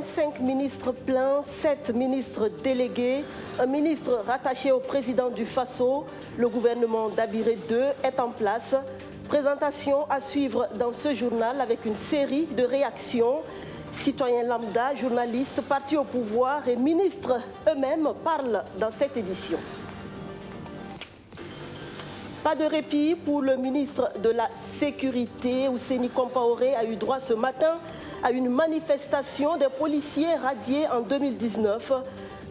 25 ministres pleins, 7 ministres délégués, un ministre rattaché au président du Faso. Le gouvernement d'Abiré II est en place. Présentation à suivre dans ce journal avec une série de réactions. Citoyens lambda, journalistes, partis au pouvoir et ministres eux-mêmes parlent dans cette édition. Pas de répit pour le ministre de la Sécurité. Ousseini Compaoré a eu droit ce matin à une manifestation des policiers radiés en 2019.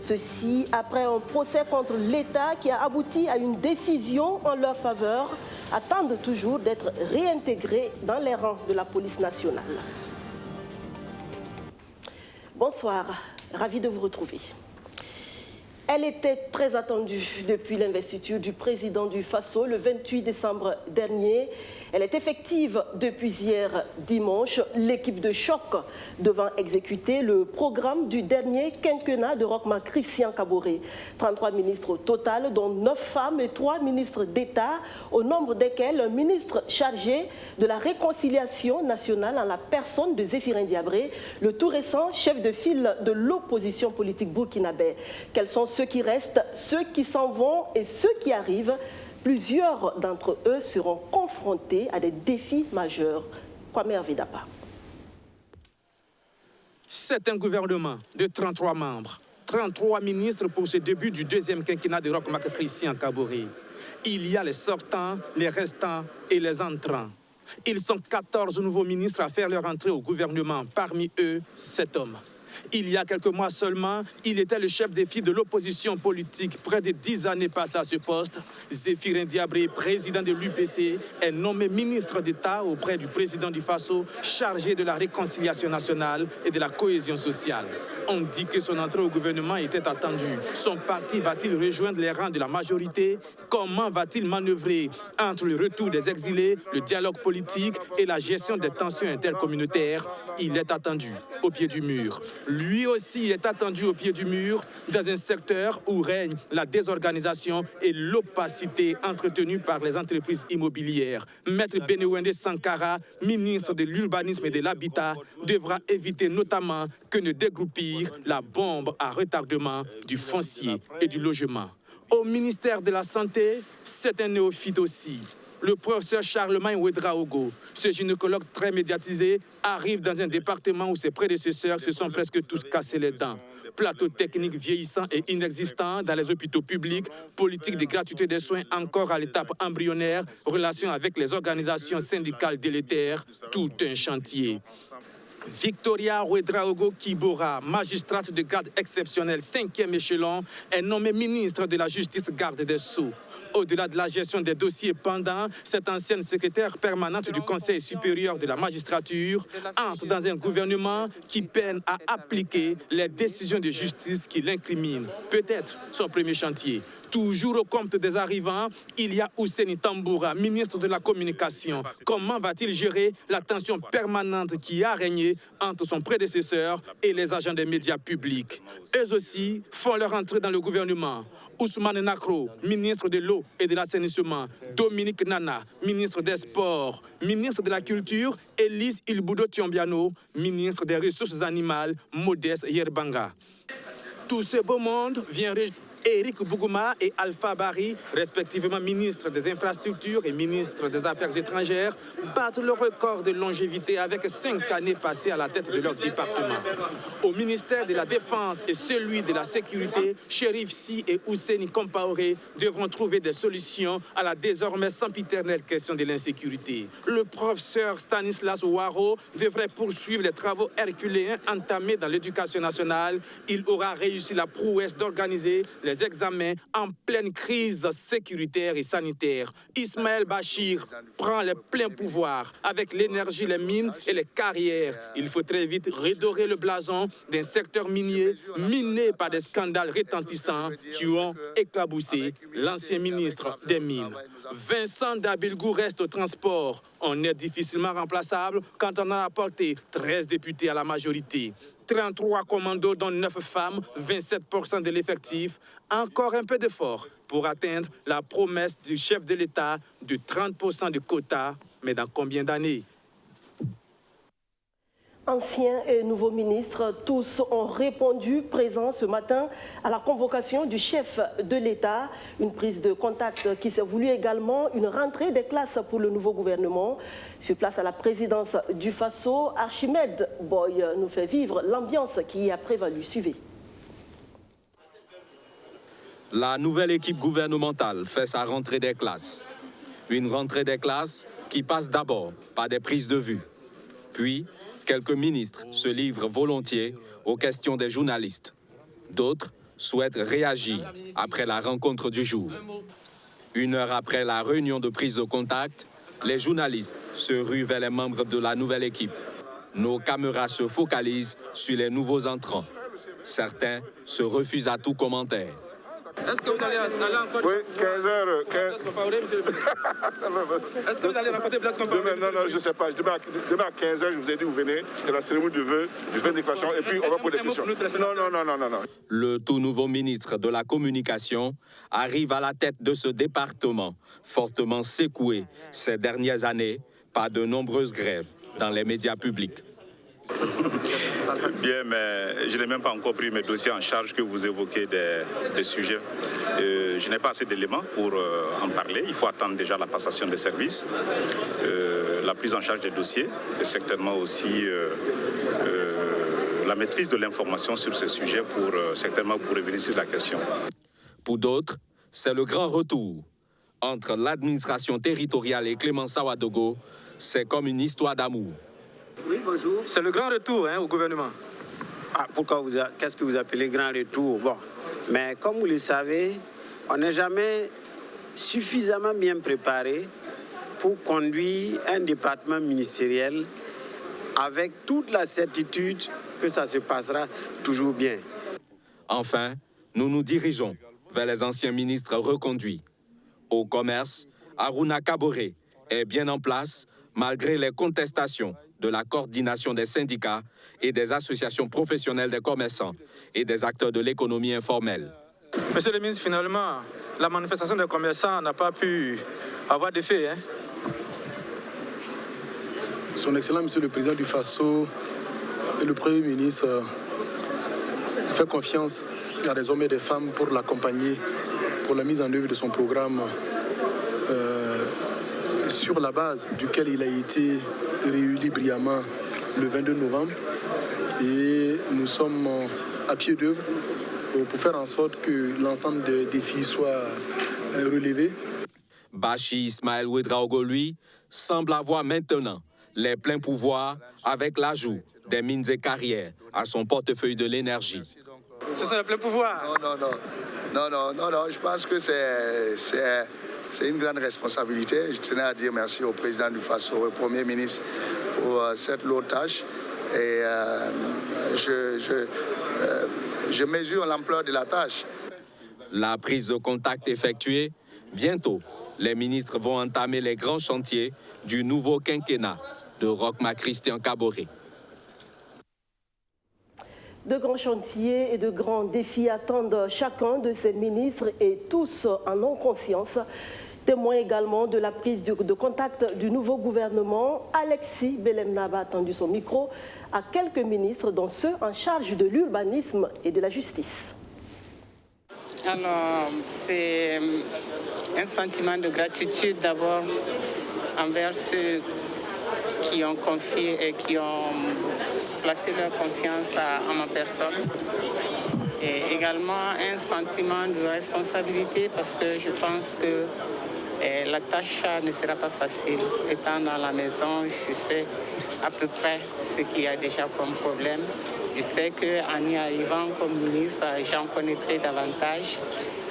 Ceci après un procès contre l'État qui a abouti à une décision en leur faveur, attendent toujours d'être réintégrés dans les rangs de la police nationale. Bonsoir, ravi de vous retrouver. Elle était très attendue depuis l'investiture du président du Faso le 28 décembre dernier. Elle est effective depuis hier dimanche. L'équipe de choc devant exécuter le programme du dernier quinquennat de Roch-Marc Christian Kaboré. 33 ministres au total, dont 9 femmes et 3 ministres d'État, au nombre desquels un ministre chargé de la réconciliation nationale en la personne de Zéphirin Diabré, le tout récent chef de file de l'opposition politique burkinabé. Quels sont ceux qui restent, ceux qui s'en vont et ceux qui arrivent? Plusieurs d'entre eux seront confrontés à des défis majeurs. Kwame Hervé-Dapa. C'est un gouvernement de 33 membres, 33 ministres pour ce début du deuxième quinquennat de Roch-Marc Christian Kaboré. Il y a les sortants, les restants et les entrants. Ils sont 14 nouveaux ministres à faire leur entrée au gouvernement, parmi eux 7 hommes. Il y a quelques mois seulement, il était le chef des filles de l'opposition politique. Près de 10 années passées à ce poste, Zéphirin Diabré, président de l'UPC, est nommé ministre d'État auprès du président du Faso, chargé de la réconciliation nationale et de la cohésion sociale. On dit que son entrée au gouvernement était attendue. Son parti va-t-il rejoindre les rangs de la majorité? Comment va-t-il manœuvrer entre le retour des exilés, le dialogue politique et la gestion des tensions intercommunautaires? Il est attendu au pied du mur. Lui aussi est attendu au pied du mur dans un secteur où règne la désorganisation et l'opacité entretenue par les entreprises immobilières. Maître Benewende Sankara, ministre de l'Urbanisme et de l'Habitat, devra éviter notamment que ne dégoupille la bombe à retardement du foncier et du logement. Au ministère de la Santé, c'est un néophyte aussi. Le professeur Charlemagne Ouedraogo, ce gynécologue très médiatisé, arrive dans un département où ses prédécesseurs se sont presque tous cassés les dents. Plateau technique vieillissant et inexistant dans les hôpitaux publics, politique de gratuité des soins encore à l'étape embryonnaire, relations avec les organisations syndicales délétères, tout un chantier. Victoria Ouedraogo Kibora, magistrate de grade exceptionnel 5e échelon, est nommée ministre de la Justice garde des Sceaux. Au-delà de la gestion des dossiers pendants, cette ancienne secrétaire permanente du Conseil supérieur de la magistrature entre dans un gouvernement qui peine à appliquer les décisions de justice qui l'incriminent. Peut-être son premier chantier. Toujours au compte des arrivants, il y a Ousseini Tamboura, ministre de la Communication. Comment va-t-il gérer la tension permanente qui a régné entre son prédécesseur et les agents des médias publics? Eux aussi font leur entrée dans le gouvernement. Ousmane Nakro, ministre de l'eau et de l'assainissement. Dominique Nana, ministre des Sports. Ministre de la Culture, Elise Ilboudo Tiombiano, ministre des Ressources animales, Modeste Yerbanga. Tout ce beau monde vient Éric Bougouma et Alpha Bari, respectivement ministre des Infrastructures et ministre des Affaires étrangères, battent le record de longévité avec 5 années passées à la tête de leur département. Au ministère de la Défense et celui de la Sécurité, Chérif Si et Ousseini Compaoré devront trouver des solutions à la désormais sempiternelle question de l'insécurité. Le professeur Stanislas Ouaro devrait poursuivre les travaux herculéens entamés dans l'éducation nationale. Il aura réussi la prouesse d'organiser les examens en pleine crise sécuritaire et sanitaire. Ismaël Bachir prend les pleins pouvoirs avec l'énergie, les mines et les carrières. Il faut très vite redorer le blason d'un secteur minier miné par des scandales retentissants qui ont éclaboussé l'ancien ministre des Mines. Vincent Dabilgou reste au transport. On est difficilement remplaçable quand on a apporté 13 députés à la majorité. 33 commandos, dont 9 femmes, 27% de l'effectif. Encore un peu d'effort pour atteindre la promesse du chef de l'État de 30% de quota. Mais dans combien d'années? anciens et nouveaux ministres, tous ont répondu présents ce matin à la convocation du chef de l'État. Une prise de contact qui s'est voulue également une rentrée des classes pour le nouveau gouvernement. Sur place à la présidence du Faso, Archimède Boy nous fait vivre l'ambiance qui y a prévalu. Suivez. La nouvelle équipe gouvernementale fait sa rentrée des classes. Une rentrée des classes qui passe d'abord par des prises de vue. Puis, quelques ministres se livrent volontiers aux questions des journalistes. D'autres souhaitent réagir après la rencontre du jour. 1 heure après la réunion de prise de contact, les journalistes se ruent vers les membres de la nouvelle équipe. Nos caméras se focalisent sur les nouveaux entrants. Certains se refusent à tout commentaire. Est-ce que vous allez aller encore... Oui, 15h. Est-ce que vous allez rencontrer Blaise Compaoré? Non, je ne sais pas. Demain à 15h, je vous ai dit, vous venez. Il y a la cérémonie de vœux, je fais une déclaration et puis on va poser des questions. Non. Le tout nouveau ministre de la Communication arrive à la tête de ce département, fortement secoué ces dernières années par de nombreuses grèves dans les médias publics. Bien, mais je n'ai même pas encore pris mes dossiers en charge que vous évoquez des sujets. Je n'ai pas assez d'éléments pour en parler. Il faut attendre déjà la passation des services, la prise en charge des dossiers et certainement aussi la maîtrise de l'information sur ces sujets certainement pour revenir sur la question. Pour d'autres, c'est le grand retour. Entre l'administration territoriale et Clémence Sawadogo, c'est comme une histoire d'amour. Oui, bonjour. C'est le grand retour au gouvernement. Ah, qu'est-ce que vous appelez grand retour? Bon, mais comme vous le savez, on n'est jamais suffisamment bien préparé pour conduire un département ministériel avec toute la certitude que ça se passera toujours bien. Enfin, nous nous dirigeons vers les anciens ministres reconduits. Au commerce, Aruna Kaboré est bien en place malgré les contestations de la coordination des syndicats et des associations professionnelles des commerçants et des acteurs de l'économie informelle. Monsieur le ministre, finalement, la manifestation des commerçants n'a pas pu avoir d'effet. Son Excellence, Monsieur le Président du Faso et le Premier ministre fait confiance à des hommes et des femmes pour l'accompagner pour la mise en œuvre de son programme sur la base duquel il a été réuni brillamment le 22 novembre. Et nous sommes à pied d'œuvre pour faire en sorte que l'ensemble des défis soient relevés. Bachi Ismaël Ouedraogo, lui, semble avoir maintenant les pleins pouvoirs avec l'ajout des mines et carrières à son portefeuille de l'énergie. C'est le plein pouvoir. Non, je pense que c'est une grande responsabilité. Je tenais à dire merci au président du Faso, au Premier ministre, pour cette lourde tâche. Et je mesure l'ampleur de la tâche. La prise de contact effectuée, bientôt, les ministres vont entamer les grands chantiers du nouveau quinquennat de Roch-Marc Christian Kaboré. De grands chantiers et de grands défis attendent chacun de ces ministres et tous en ont conscience. Témoin également de la prise de contact du nouveau gouvernement, Alexis Belemnaba a tendu son micro à quelques ministres, dont ceux en charge de l'urbanisme et de la justice. Alors, c'est un sentiment de gratitude d'abord envers ceux qui ont confié et qui ont placé leur confiance à ma personne. Et également un sentiment de responsabilité parce que je pense que la tâche ne sera pas facile. Étant dans la maison, je sais à peu près ce qu'il y a déjà comme problème. Je sais qu'en y arrivant comme ministre, j'en connaîtrai davantage.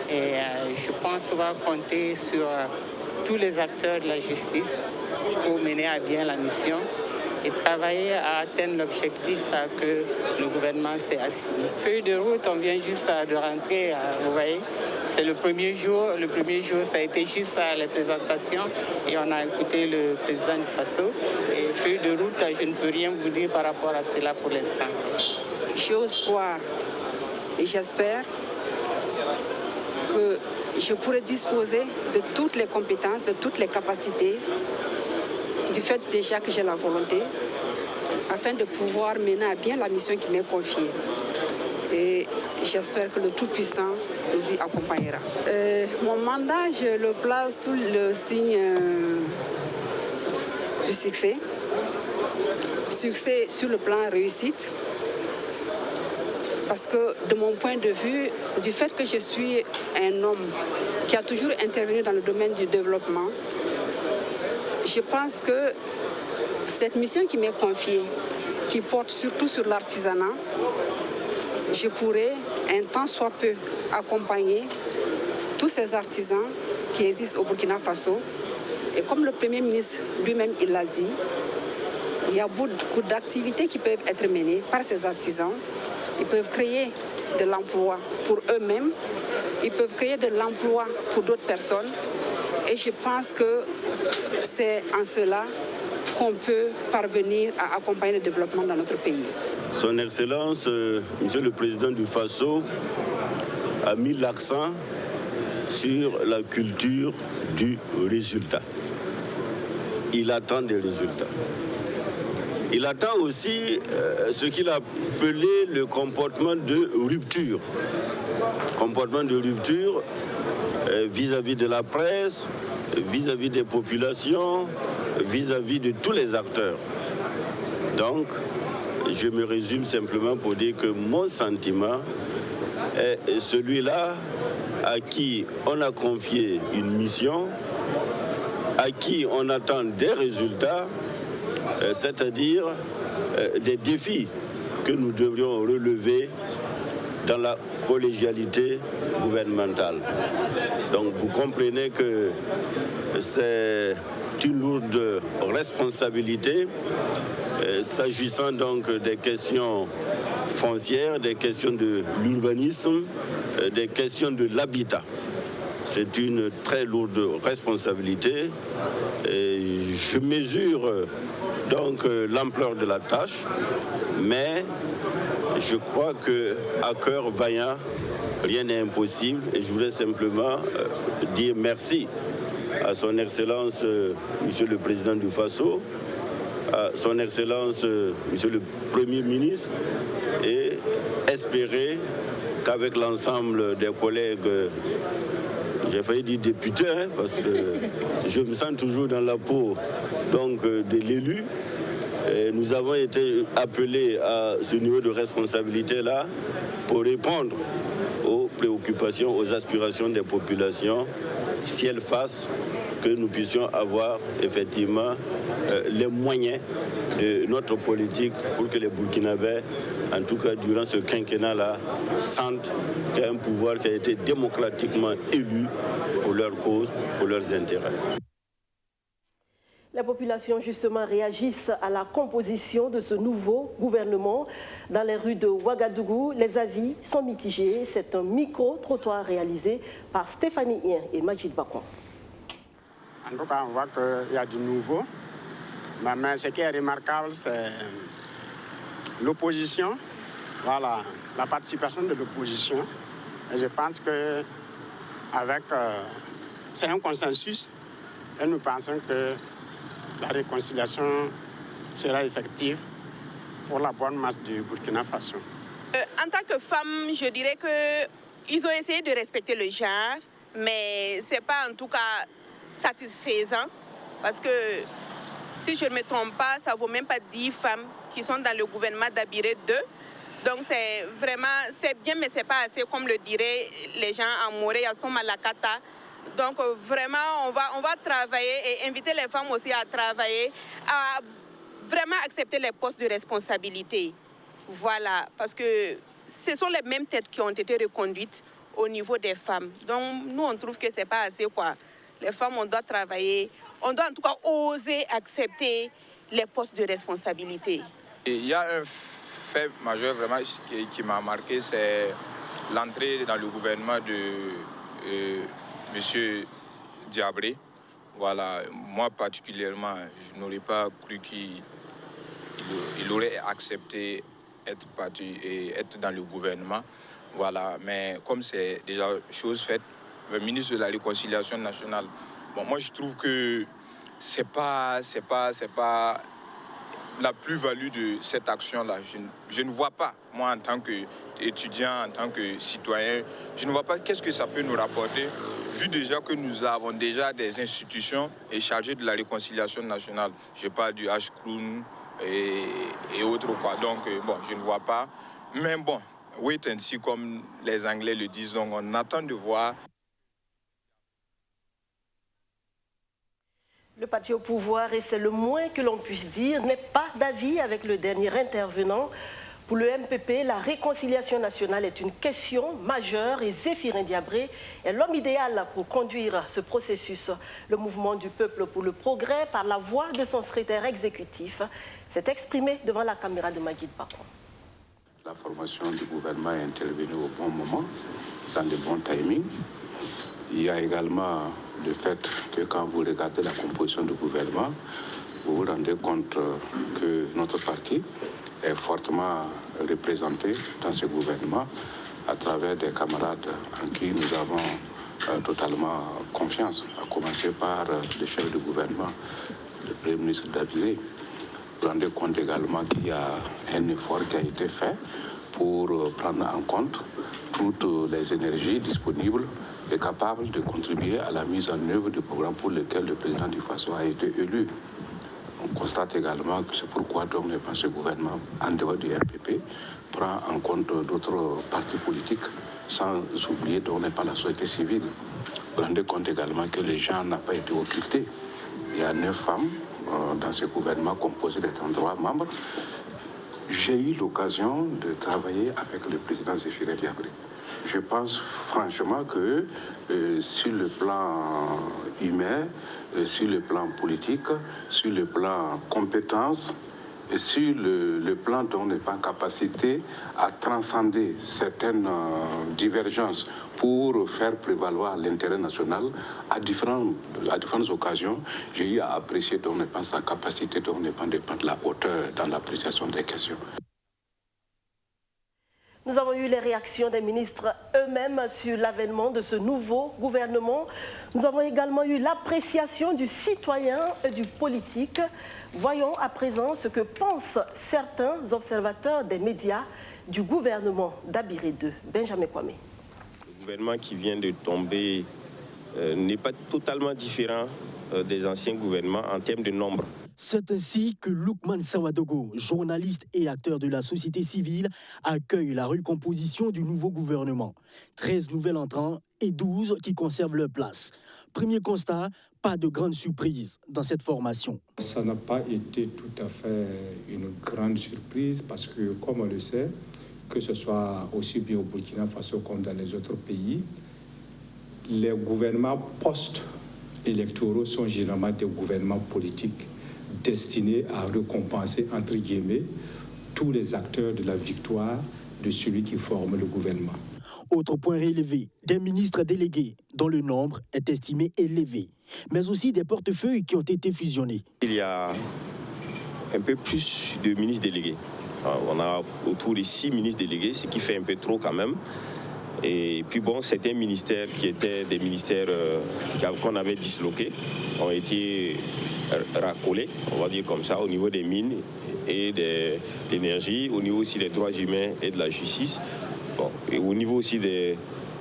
Et je pense pouvoir compter sur tous les acteurs de la justice pour mener à bien la mission et travailler à atteindre l'objectif que le gouvernement s'est assigné. Feuille de route, on vient juste de rentrer, vous voyez. C'est le premier jour. Le premier jour, ça a été juste les présentations et on a écouté le président du Faso. Et feuille de route, je ne peux rien vous dire par rapport à cela pour l'instant. J'ose croire et j'espère que je pourrai disposer de toutes les compétences, de toutes les capacités, du fait déjà que j'ai la volonté, afin de pouvoir mener à bien la mission qui m'est confiée. Et j'espère que le Tout-Puissant nous y accompagnera. Mon mandat, je le place sous le signe du succès. Succès sur le plan réussite. Parce que de mon point de vue, du fait que je suis un homme qui a toujours intervenu dans le domaine du développement, je pense que cette mission qui m'est confiée, qui porte surtout sur l'artisanat, je pourrais, un temps soit peu, accompagner tous ces artisans qui existent au Burkina Faso. Et comme le Premier ministre lui-même il l'a dit, il y a beaucoup d'activités qui peuvent être menées par ces artisans. Ils peuvent créer de l'emploi pour eux-mêmes, ils peuvent créer de l'emploi pour d'autres personnes. Et je pense que c'est en cela qu'on peut parvenir à accompagner le développement dans notre pays. Son Excellence, Monsieur le Président du Faso, a mis l'accent sur la culture du résultat. Il attend des résultats. Il attend aussi ce qu'il a appelé le comportement de rupture. Comportement de rupture vis-à-vis de la presse, vis-à-vis des populations, vis-à-vis de tous les acteurs. Donc, je me résume simplement pour dire que mon sentiment est celui-là à qui on a confié une mission, à qui on attend des résultats, c'est-à-dire des défis que nous devrions relever dans la collégialité gouvernementale. Donc vous comprenez que c'est une lourde responsabilité s'agissant donc des questions foncières, des questions de l'urbanisme, des questions de l'habitat. C'est une très lourde responsabilité et je mesure donc l'ampleur de la tâche, mais je crois qu'à cœur vaillant, rien n'est impossible et je voudrais simplement dire merci à son Excellence, Monsieur le Président du Faso, à son Excellence, Monsieur le Premier ministre, et espérer qu'avec l'ensemble des collègues, j'ai failli dire députés, parce que je me sens toujours dans la peau donc, de l'élu, nous avons été appelés à ce niveau de responsabilité-là pour répondre aux préoccupations, aux aspirations des populations, si elles fassent que nous puissions avoir effectivement les moyens de notre politique pour que les Burkinabés, en tout cas durant ce quinquennat-là, sentent qu'il y a un pouvoir qui a été démocratiquement élu pour leur cause, pour leurs intérêts. La population justement réagisse à la composition de ce nouveau gouvernement. Dans les rues de Ouagadougou, les avis sont mitigés. C'est un micro-trottoir réalisé par Stéphanie Hien et Majid Bakon. En tout cas, on voit qu'il y a du nouveau. Mais ce qui est remarquable, c'est l'opposition. Voilà, la participation de l'opposition. Et je pense que c'est un consensus. Et nous pensons que la réconciliation sera effective pour la bonne masse du Burkina Faso. En tant que femme, je dirais qu'ils ont essayé de respecter le genre, mais ce n'est pas en tout cas satisfaisant, parce que si je ne me trompe pas, ça ne vaut même pas 10 femmes qui sont dans le gouvernement d'Abiré 2. Donc c'est vraiment, c'est bien, mais ce n'est pas assez, comme le diraient les gens à Moré, à Somalakata. Donc vraiment, on va travailler et inviter les femmes aussi à travailler, à vraiment accepter les postes de responsabilité. Voilà, parce que ce sont les mêmes têtes qui ont été reconduites au niveau des femmes. Donc nous, on trouve que ce n'est pas assez, quoi. Les femmes, on doit travailler, on doit en tout cas oser accepter les postes de responsabilité. Il y a un fait majeur vraiment qui m'a marqué, c'est l'entrée dans le gouvernement de Monsieur Diabré. Voilà, moi particulièrement, je n'aurais pas cru qu'il aurait accepté être parti et être dans le gouvernement. Voilà, mais comme c'est déjà chose faite, le ministre de la Réconciliation nationale, bon, moi je trouve que c'est pas la plus-value de cette action-là. Je ne vois pas, moi en tant qu'étudiant, en tant que citoyen, je ne vois pas qu'est-ce que ça peut nous rapporter, vu déjà que nous avons déjà des institutions chargées de la réconciliation nationale. Je parle du HCRUN et autres quoi. Donc bon, je ne vois pas. Mais bon, wait and see comme les Anglais le disent. Donc on attend de voir. Le parti au pouvoir, et c'est le moins que l'on puisse dire, n'est pas d'avis avec le dernier intervenant. Pour le MPP, la réconciliation nationale est une question majeure et Zéphirin Diabré est l'homme idéal pour conduire ce processus. Le mouvement du peuple pour le progrès, par la voix de son secrétaire exécutif, s'est exprimé devant la caméra de Maguid Bakon. La formation du gouvernement est intervenue au bon moment, dans le bon timing. Il y a également le fait que quand vous regardez la composition du gouvernement, vous vous rendez compte que notre parti est fortement représenté dans ce gouvernement à travers des camarades en qui nous avons totalement confiance, à commencer par le chef du gouvernement, le Premier ministre Davilé. Vous vous rendez compte également qu'il y a un effort qui a été fait pour prendre en compte toutes les énergies disponibles et capable de contribuer à la mise en œuvre du programme pour lequel le président du Faso a été élu. On constate également que c'est pourquoi donc ce gouvernement, en dehors du MPP, prend en compte d'autres partis politiques, sans oublier donc pas la société civile. Vous vous rendez compte également que les gens n'ont pas été occultés. Il y a 9 femmes dans ce gouvernement composé de 33 membres. J'ai eu l'occasion de travailler avec le président Zéphirin Diabré. Je pense franchement que sur le plan humain, sur le plan politique, sur le plan compétence, et sur le plan dont on n'est pas en capacité à transcender certaines divergences pour faire prévaloir l'intérêt national à différentes occasions, j'ai eu à apprécier dont on n'est pas sa capacité, dont on n'est pas de prendre la hauteur dans l'appréciation des questions. Nous avons eu les réactions des ministres eux-mêmes sur l'avènement de ce nouveau gouvernement. Nous avons également eu l'appréciation du citoyen et du politique. Voyons à présent ce que pensent certains observateurs des médias du gouvernement d'Abiré II. Benjamin Kwame. Le gouvernement qui vient de tomber n'est pas totalement différent des anciens gouvernements en termes de nombre. C'est ainsi que Lukman Sawadogo, journaliste et acteur de la société civile, accueille la recomposition du nouveau gouvernement. 13 nouvelles entrants et 12 qui conservent leur place. Premier constat, pas de grande surprise dans cette formation. Ça n'a pas été tout à fait une grande surprise parce que, comme on le sait, que ce soit aussi bien au Burkina Faso comme dans les autres pays, les gouvernements post-électoraux sont généralement des gouvernements politiques destinés à récompenser, entre guillemets, tous les acteurs de la victoire de celui qui forme le gouvernement. Autre point relevé, des ministres délégués dont le nombre est estimé élevé, mais aussi des portefeuilles qui ont été fusionnés. Il y a un peu plus de ministres délégués. On a autour de 6 ministres délégués, ce qui fait un peu trop quand même. Et puis bon, certains ministères qui étaient des ministères qu'on avait disloqués ont été racolés, on va dire comme ça, au niveau des mines et de l'énergie, au niveau aussi des droits humains et de la justice, bon, et au niveau aussi des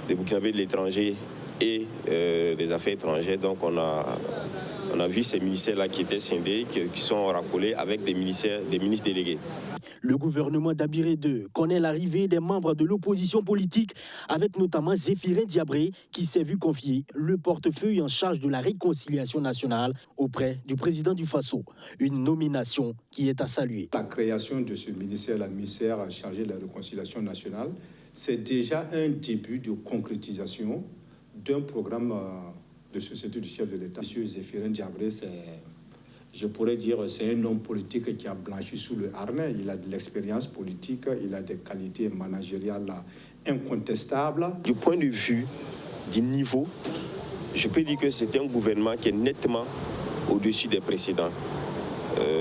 Burkinabés de l'étranger et des affaires étrangères. Donc on a vu ces ministères-là qui étaient scindés, qui sont racolés avec des ministres délégués. Le gouvernement d'Abiré II connaît l'arrivée des membres de l'opposition politique, avec notamment Zéphirin Diabré, qui s'est vu confier le portefeuille en charge de la réconciliation nationale auprès du président du Faso. Une nomination qui est à saluer. La création de ce ministère, la ministère chargé de la réconciliation nationale, c'est déjà un début de concrétisation d'un programme de société du chef de l'État. M. Zéphirin Diabré, je pourrais dire, c'est un homme politique qui a blanchi sous le harnais. Il a de l'expérience politique, il a des qualités managériales incontestables. Du point de vue du niveau, je peux dire que c'est un gouvernement qui est nettement au-dessus des précédents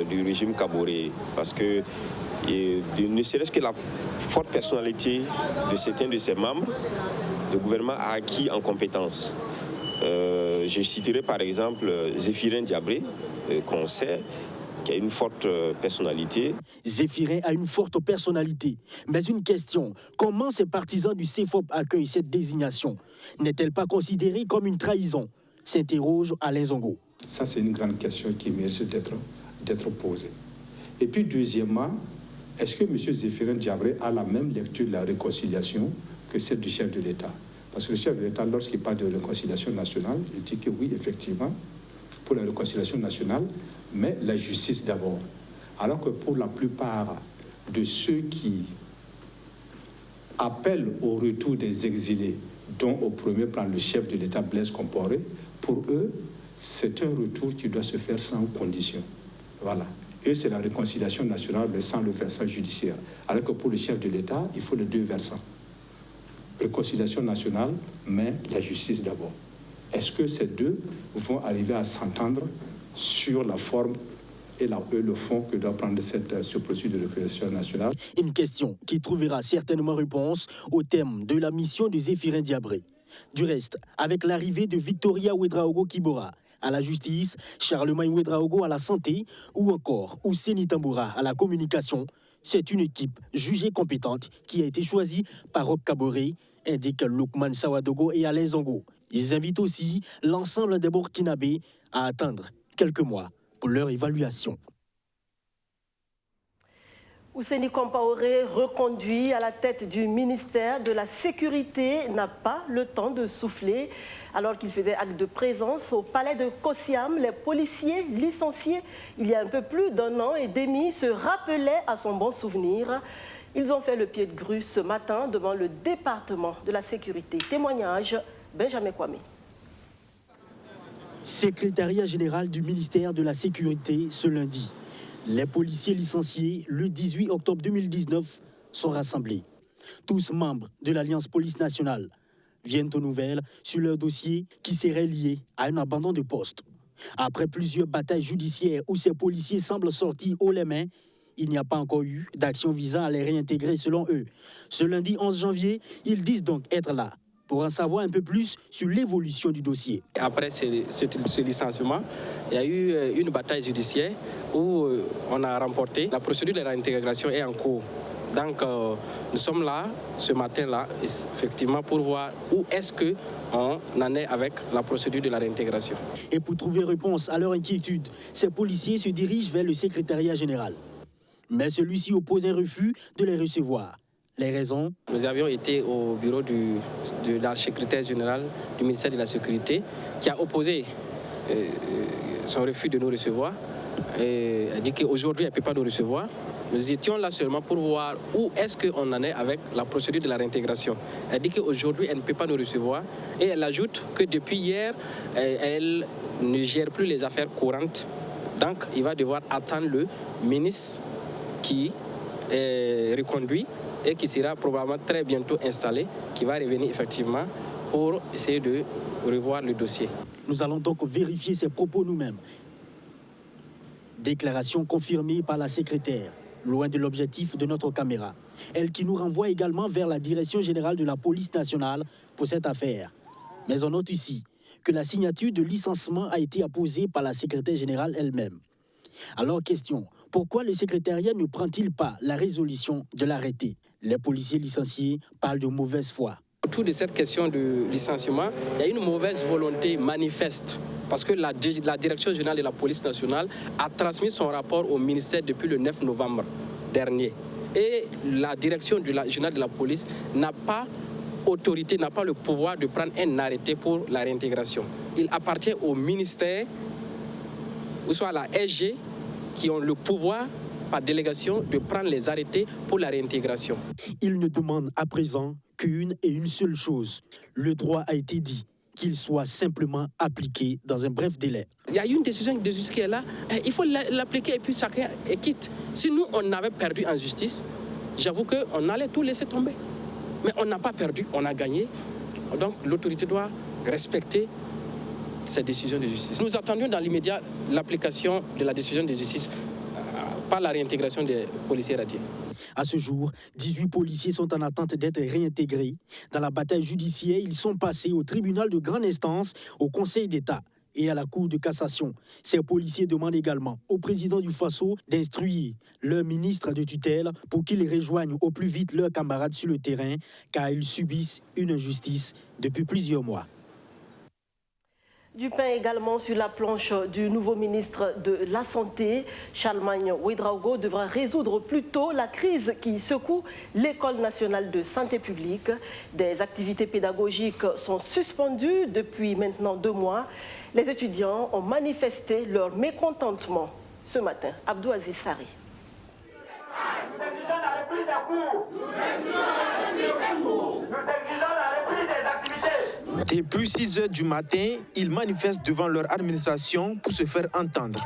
du régime Kaboré. Parce que, ne serait-ce que la forte personnalité de certains de ses membres, le gouvernement a acquis en compétences. Je citerai par exemple Zéphirin Diabré, qu'on sait, qui a une forte personnalité. Zéphirin a une forte personnalité. Mais une question, comment ces partisans du CFOP accueillent cette désignation? N'est-elle pas considérée comme une trahison? S'interroge Alain Zongo. Ça, c'est une grande question qui mérite d'être posée. Et puis, deuxièmement, est-ce que M. Zéphirin Diabré a la même lecture de la réconciliation que celle du chef de l'État? Parce que le chef de l'État, lorsqu'il parle de réconciliation nationale, il dit que oui, effectivement, pour la réconciliation nationale, mais la justice d'abord. Alors que pour la plupart de ceux qui appellent au retour des exilés, dont au premier plan le chef de l'État Blaise Compaoré, pour eux, c'est un retour qui doit se faire sans condition. Voilà. Eux, c'est la réconciliation nationale, mais sans le versant judiciaire. Alors que pour le chef de l'État, il faut les deux versants. Réconciliation nationale, mais la justice d'abord. Est-ce que ces deux vont arriver à s'entendre sur la forme et le fond que doit prendre ce processus de réconciliation nationale? Une question qui trouvera certainement réponse au thème de la mission de Zéphirin Diabré. Du reste, avec l'arrivée de Victoria Ouedraogo Kibora à la justice, Charlemagne Ouedraogo à la santé ou encore Ouseni Tamboura à la communication, c'est une équipe jugée compétente qui a été choisie par Roch Kaboré, indiquent Loukman Sawadogo et Alain Zongo. Ils invitent aussi l'ensemble des Burkinabés à attendre quelques mois pour leur évaluation. Ouseni Compaoré, reconduit à la tête du ministère de la Sécurité, n'a pas le temps de souffler. Alors qu'il faisait acte de présence au palais de Kosiam, les policiers licenciés il y a un peu plus d'un an et demi se rappelaient à son bon souvenir. Ils ont fait le pied de grue ce matin devant le département de la Sécurité. Témoignage, Benjamin Kwame. Secrétariat général du ministère de la Sécurité ce lundi. Les policiers licenciés le 18 octobre 2019 sont rassemblés. Tous membres de l'Alliance Police Nationale viennent aux nouvelles sur leur dossier qui serait lié à un abandon de poste. Après plusieurs batailles judiciaires où ces policiers semblent sortis haut les mains, il n'y a pas encore eu d'action visant à les réintégrer selon eux. Ce lundi 11 janvier, ils disent donc être là pour en savoir un peu plus sur l'évolution du dossier. Après ce licenciement, il y a eu une bataille judiciaire où on a remporté. La procédure de réintégration est en cours. Donc nous sommes là, ce matin-là, effectivement, pour voir où est-ce qu'on en est avec la procédure de la réintégration. Et pour trouver réponse à leur inquiétude, ces policiers se dirigent vers le secrétariat général. Mais celui-ci oppose un refus de les recevoir. Les raisons? Nous avions été au bureau de la secrétaire générale du ministère de la Sécurité qui a opposé son refus de nous recevoir. Elle a dit qu'aujourd'hui, elle ne peut pas nous recevoir. Nous étions là seulement pour voir où est-ce qu'on en est avec la procédure de la réintégration. Elle dit qu'aujourd'hui, elle ne peut pas nous recevoir. Et elle ajoute que depuis hier, elle ne gère plus les affaires courantes. Donc, il va devoir attendre le ministre qui est reconduit et qui sera probablement très bientôt installé, qui va revenir effectivement pour essayer de revoir le dossier. Nous allons donc vérifier ces propos nous-mêmes. Déclaration confirmée par la secrétaire, loin de l'objectif de notre caméra. Elle qui nous renvoie également vers la direction générale de la police nationale pour cette affaire. Mais on note ici que la signature de licenciement a été apposée par la secrétaire générale elle-même. Alors question, pourquoi le secrétariat ne prend-il pas la résolution de l'arrêté? Les policiers licenciés parlent de mauvaise foi. Autour de cette question de licenciement, il y a une mauvaise volonté manifeste parce que la direction générale de la police nationale a transmis son rapport au ministère depuis le 9 novembre dernier. Et la direction générale de la police n'a pas autorité, n'a pas le pouvoir de prendre un arrêté pour la réintégration. Il appartient au ministère, ou soit à la SG, qui ont le pouvoir par délégation de prendre les arrêtés pour la réintégration. Il ne demande à présent qu'une et une seule chose. Le droit a été dit, qu'il soit simplement appliqué dans un bref délai. Il y a eu une décision de justice qui est là, il faut l'appliquer et puis chacun est quitte. Si nous, on avait perdu en justice, j'avoue qu'on allait tout laisser tomber. Mais on n'a pas perdu, on a gagné. Donc l'autorité doit respecter cette décision de justice. Nous attendions dans l'immédiat l'application de la décision de justice par la réintégration des policiers radiés. À ce jour, 18 policiers sont en attente d'être réintégrés. Dans la bataille judiciaire, ils sont passés au tribunal de grande instance, au Conseil d'État et à la Cour de cassation. Ces policiers demandent également au président du Faso d'instruire leur ministre de tutelle pour qu'ils rejoignent au plus vite leurs camarades sur le terrain, car ils subissent une injustice depuis plusieurs mois. Du pain également sur la planche du nouveau ministre de la Santé. Charlemagne Ouédraogo devra résoudre plus tôt la crise qui secoue l'École nationale de santé publique. Des activités pédagogiques sont suspendues depuis maintenant 2 mois. Les étudiants ont manifesté leur mécontentement ce matin. Abdou Aziz Sari. Nous exigeons la reprise des cours. Nous exigeons la reprise des activités. Depuis 6 heures du matin, ils manifestent devant leur administration pour se faire entendre.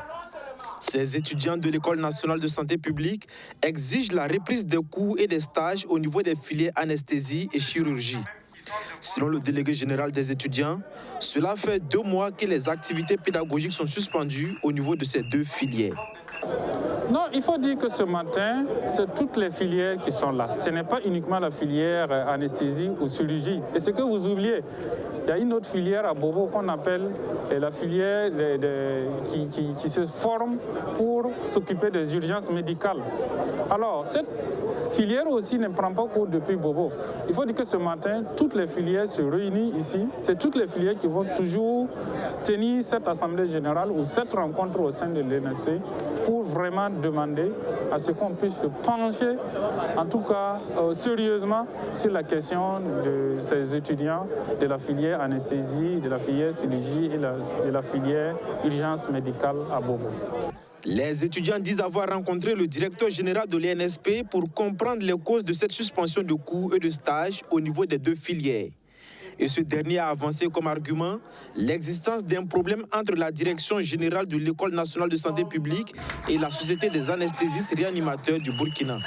Ces étudiants de l'École nationale de santé publique exigent la reprise des cours et des stages au niveau des filières anesthésie et chirurgie. Selon le délégué général des étudiants, cela fait 2 mois que les activités pédagogiques sont suspendues au niveau de ces 2 filières. Non, il faut dire que ce matin, c'est toutes les filières qui sont là. Ce n'est pas uniquement la filière anesthésie ou chirurgie. Et ce que vous oubliez, il y a une autre filière à Bobo qu'on appelle la filière qui se forme pour s'occuper des urgences médicales. Alors, cette filière aussi ne prend pas cours depuis Bobo. Il faut dire que ce matin, toutes les filières se réunissent ici. C'est toutes les filières qui vont toujours tenir cette assemblée générale ou cette rencontre au sein de l'ENSP pour vraiment demander à ce qu'on puisse se pencher, en tout cas sérieusement, sur la question de ces étudiants de la filière anesthésie, de la filière chirurgie et de la filière urgence médicale à Bobo. Les étudiants disent avoir rencontré le directeur général de l'ENSP pour comprendre les causes de cette suspension de cours et de stages au niveau des 2 filières. Et ce dernier a avancé comme argument l'existence d'un problème entre la direction générale de l'École nationale de santé publique et la Société des anesthésistes réanimateurs du Burkina.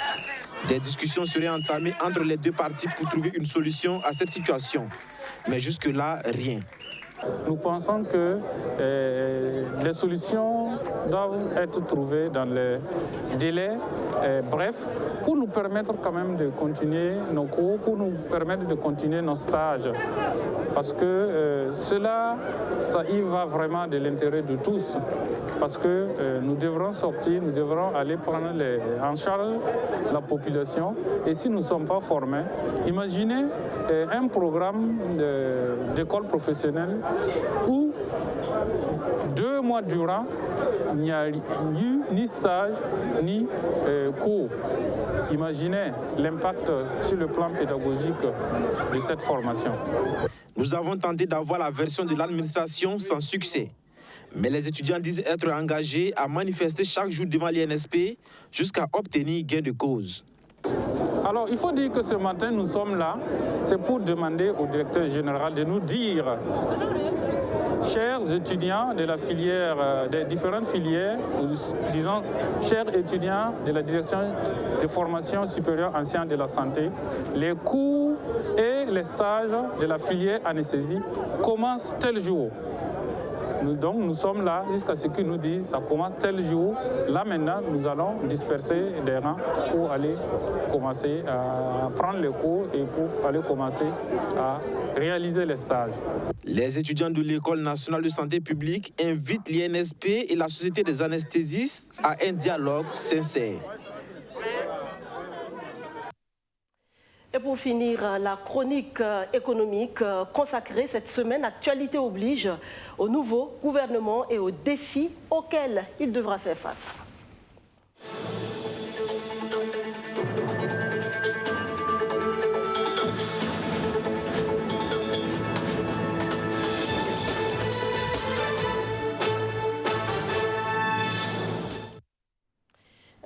Des discussions seraient entamées entre les 2 parties pour trouver une solution à cette situation. Mais jusque-là, rien. Nous pensons que les solutions doivent être trouvées dans les délais brefs pour nous permettre quand même de continuer nos cours, pour nous permettre de continuer nos stages. Parce que cela, ça y va vraiment de l'intérêt de tous. Parce que nous devrons sortir, nous devrons aller prendre en charge la population. Et si nous ne sommes pas formés, imaginez un programme d'école professionnelle où 2 mois durant, il n'y a eu ni stage, ni cours. Imaginez l'impact sur le plan pédagogique de cette formation. Nous avons tenté d'avoir la version de l'administration sans succès. Mais les étudiants disent être engagés à manifester chaque jour devant l'INSP jusqu'à obtenir gain de cause. Alors, il faut dire que ce matin, nous sommes là, c'est pour demander au directeur général de nous dire, chers étudiants de la filière, des différentes filières, disons, chers étudiants de la direction de formation supérieure ancienne de la santé, les cours et les stages de la filière anesthésie commencent tel jour. Donc nous sommes là jusqu'à ce qu'ils nous disent ça commence tel jour. Là maintenant, nous allons disperser des rangs pour aller commencer à prendre les cours et pour aller commencer à réaliser les stages. Les étudiants de l'École nationale de santé publique invitent l'INSP et la Société des anesthésistes à un dialogue sincère. Et pour finir, la chronique économique consacrée cette semaine, actualité oblige, au nouveau gouvernement et aux défis auxquels il devra faire face.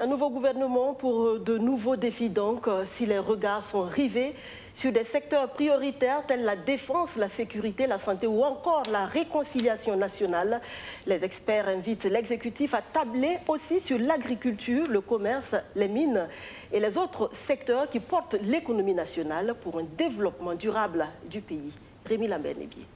Un nouveau gouvernement pour de nouveaux défis donc, si les regards sont rivés sur des secteurs prioritaires tels la défense, la sécurité, la santé ou encore la réconciliation nationale. Les experts invitent l'exécutif à tabler aussi sur l'agriculture, le commerce, les mines et les autres secteurs qui portent l'économie nationale pour un développement durable du pays. Rémi Lambert-Nébier.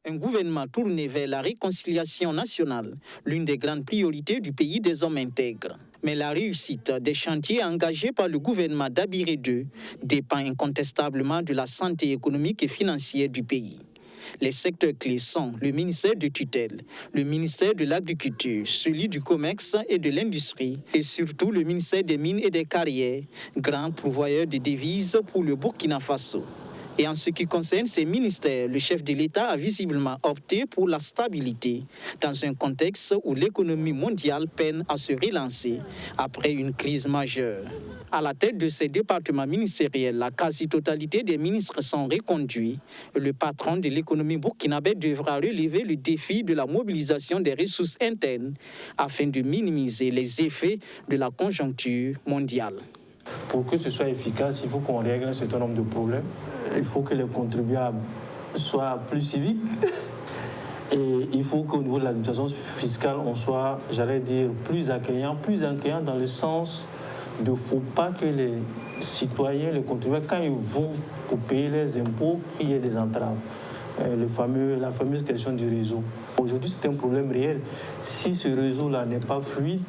Un gouvernement tourné vers la réconciliation nationale, l'une des grandes priorités du pays des hommes intègres. Mais la réussite des chantiers engagés par le gouvernement d'Abiré II dépend incontestablement de la santé économique et financière du pays. Les secteurs clés sont le ministère de tutelle, le ministère de l'Agriculture, celui du Commerce et de l'Industrie et surtout le ministère des Mines et des Carrières, grand pourvoyeur de devises pour le Burkina Faso. Et en ce qui concerne ces ministères, le chef de l'État a visiblement opté pour la stabilité dans un contexte où l'économie mondiale peine à se relancer après une crise majeure. À la tête de ces départements ministériels, la quasi-totalité des ministres sont reconduits. Le patron de l'économie burkinabé devra relever le défi de la mobilisation des ressources internes afin de minimiser les effets de la conjoncture mondiale. Pour que ce soit efficace, il faut qu'on règle un certain nombre de problèmes. Il faut que les contribuables soient plus civiques. Et il faut qu'au niveau de l'administration fiscale, on soit, j'allais dire, plus accueillant dans le sens de ne faut pas que les citoyens, les contribuables, quand ils vont pour payer les impôts, il y ait des entraves. La fameuse question du réseau. Aujourd'hui, c'est un problème réel. Si ce réseau-là n'est pas fluide,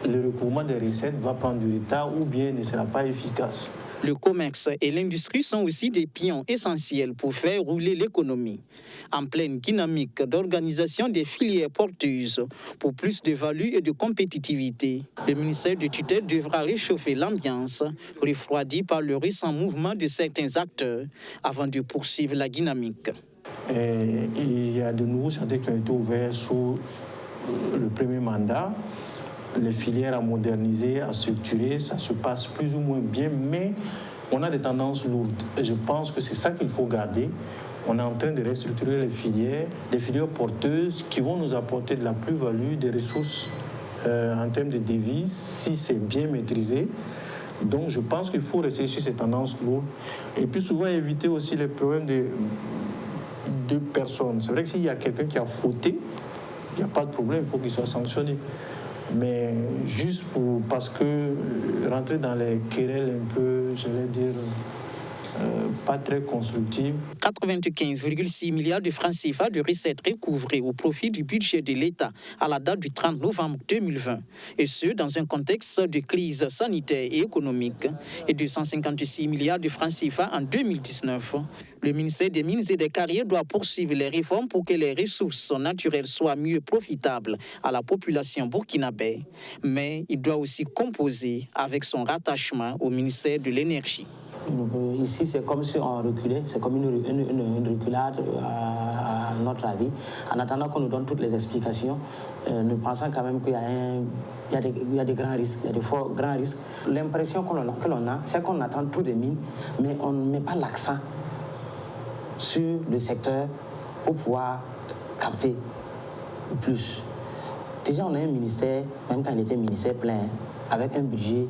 le recouvrement des recettes va prendre du retard ou bien ne sera pas efficace. Le commerce et l'industrie sont aussi des pions essentiels pour faire rouler l'économie. En pleine dynamique d'organisation des filières porteuses pour plus de value et de compétitivité, le ministère de tutelle devra réchauffer l'ambiance, refroidie par le récent mouvement de certains acteurs, avant de poursuivre la dynamique. Il y a de nouveaux chantiers qui ont été ouverts sous le premier mandat. Les filières à moderniser, à structurer, ça se passe plus ou moins bien, mais on a des tendances lourdes. Et je pense que c'est ça qu'il faut garder. On est en train de restructurer les filières porteuses qui vont nous apporter de la plus-value, des ressources en termes de devises, si c'est bien maîtrisé. Donc je pense qu'il faut rester sur ces tendances lourdes. Et puis souvent éviter aussi les problèmes de personnes. C'est vrai que s'il y a quelqu'un qui a fauté, il n'y a pas de problème, il faut qu'il soit sanctionné. Mais juste parce que rentrer dans les querelles un peu, je vais dire, pas très constructives. 95,6 milliards de francs CFA de recettes recouvrées au profit du budget de l'État à la date du 30 novembre 2020. Et ce, dans un contexte de crise sanitaire et économique. Et 256 milliards de francs CFA en 2019. Le ministère des Mines et des Carrières doit poursuivre les réformes pour que les ressources naturelles soient mieux profitables à la population burkinabé. Mais il doit aussi composer avec son rattachement au ministère de l'Énergie. Ici, c'est comme si on reculait, c'est comme une reculade à notre avis. En attendant qu'on nous donne toutes les explications, nous pensons quand même qu'il y a des grands risques, il y a des forts grands risques. L'impression que l'on a, c'est qu'on attend tout des mines, mais on ne met pas l'accent sur le secteur pour pouvoir capter plus. Déjà, on a un ministère, même quand il était ministère plein, avec un budget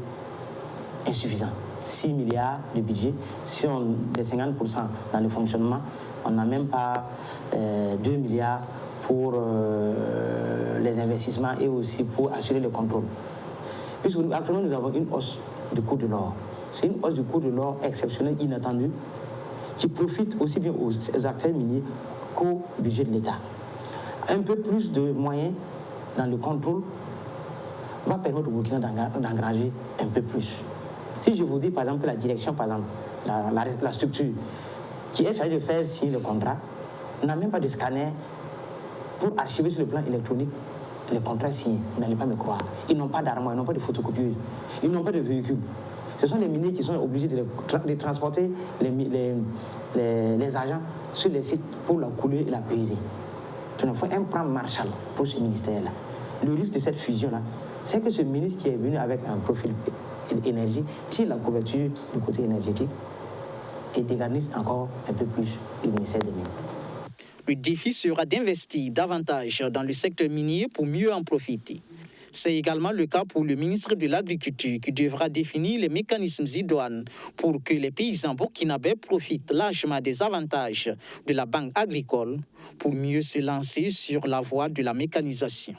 insuffisant. 6 milliards de budget, si on est 50% dans le fonctionnement, on n'a même pas 2 milliards pour les investissements et aussi pour assurer le contrôle. Puisque actuellement, nous avons une hausse du cours de l'or. C'est une hausse du cours de l'or exceptionnelle, inattendue, qui profite aussi bien aux acteurs miniers qu'au budget de l'État. Un peu plus de moyens dans le contrôle va permettre au Burkina d'engranger un peu plus. Si je vous dis par exemple que la direction, par exemple, la structure qui est chargée de faire signer le contrat, n'a même pas de scanner pour archiver sur le plan électronique les contrats signés. Vous n'allez pas me croire. Ils n'ont pas d'armoire, ils n'ont pas de photocopieuses, ils n'ont pas de véhicules. Ce sont les miniers qui sont obligés de transporter les agents sur les sites pour la couler et la peser. Il faut un plan Marshall pour ce ministère-là. Le risque de cette fusion-là, c'est que ce ministre qui est venu avec un profil énergie tire la couverture du côté énergétique et dégarnisse encore un peu plus le ministère des Mines. Le défi sera d'investir davantage dans le secteur minier pour mieux en profiter. C'est également le cas pour le ministre de l'Agriculture qui devra définir les mécanismes idoines pour que les paysans burkinabés profitent largement des avantages de la banque agricole pour mieux se lancer sur la voie de la mécanisation.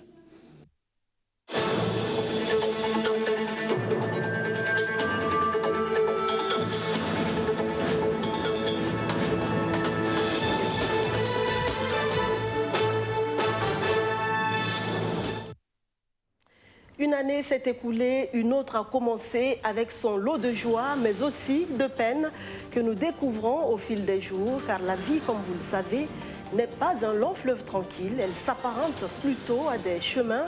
Une année s'est écoulée, une autre a commencé avec son lot de joie, mais aussi de peine que nous découvrons au fil des jours, car la vie, comme vous le savez, n'est pas un long fleuve tranquille. Elle s'apparente plutôt à des chemins,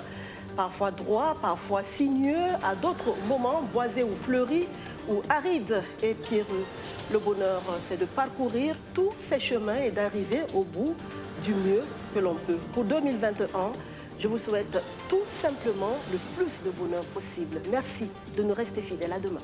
parfois droits, parfois sinueux, à d'autres moments boisés ou fleuris, ou arides et pierreux. Le bonheur, c'est de parcourir tous ces chemins et d'arriver au bout du mieux que l'on peut. Pour 2021, je vous souhaite tout simplement le plus de bonheur possible. Merci de nous rester fidèles. À demain.